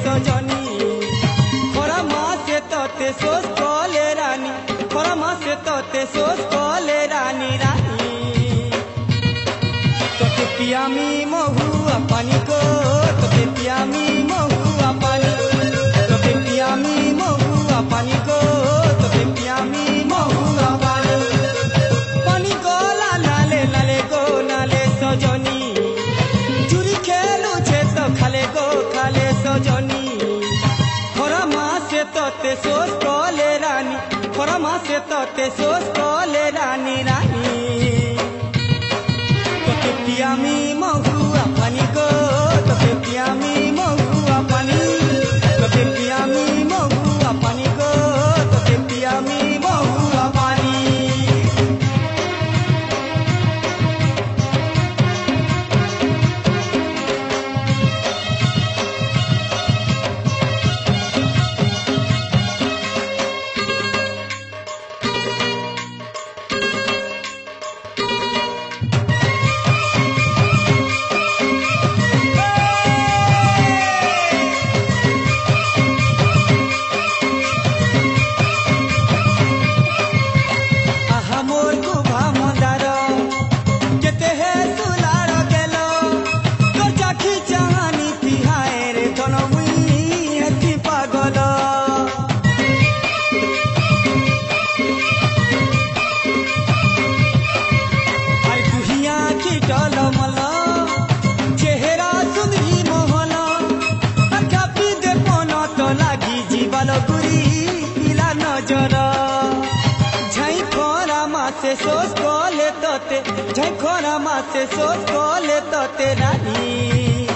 सजनी खरा मासे तोते सोच कले रानी खरा मासे तोते सोच कले रानी रानी तोते पियामी महुआ पानी को तोते पियामी महुआ पानी तोते पियामी महुआ पानी को तोते पियामी महुआ पानी पानी को नाले नाले को नाले सजनी चुरी खेलू छे तो खाले गो खाले सजनी खरा मासे तोते सोच कले रानी खरा मासे तोते सोच कले रानी रानी तोते पियामी महुआ पानी को तोते पियामी महुआ पानी तोते पियामी महुआ पानी को तोते पियामी महुआ पानी सोच कले तोते झखरा मासे सोच कले तोते रानी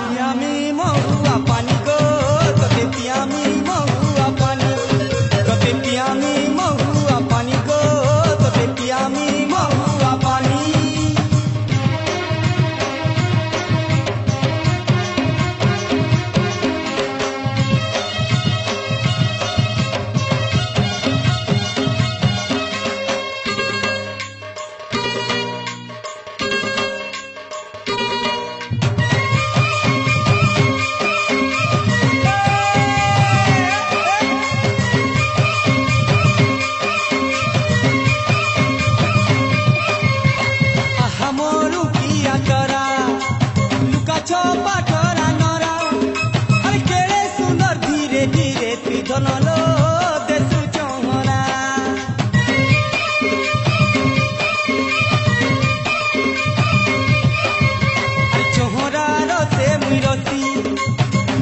पियामी महुआ पानी को तोते पियामी महुआ पानी तोते पियामी महुआ पानी को तोते पियामी महुआ पानी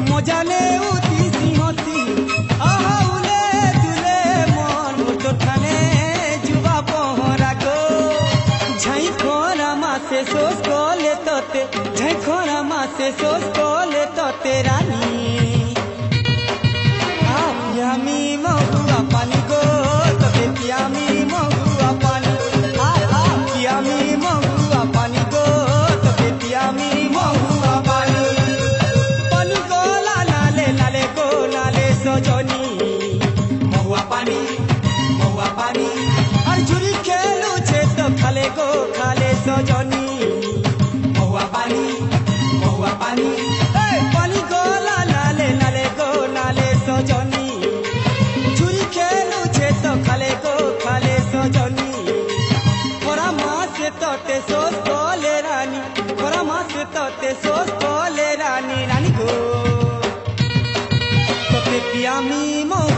मजाले उती सिंहती आहउले तुले मन उठाने जुबा पहरा को झाई खोरा मासे सोच कले तोते झाई खोरा मासे सोच कले तोते रानी पियामी महुआ पानी को तोते पियामी महुआ पानी पियामी महुआ पानी को तोते पियामी महुआ पानी सजनी महुआ पानी और झुरी खेलू छे तो खाले गो खाले सजनी महुआ पानी पानी को नाले नाले गो नाले सजनी झुरी खेलू छे तो खाले गो खाले सजनी खरा मासे तोते सोच कले रानी खरा मासे तोते सोच कले रानी रानी गो पियामी महुआ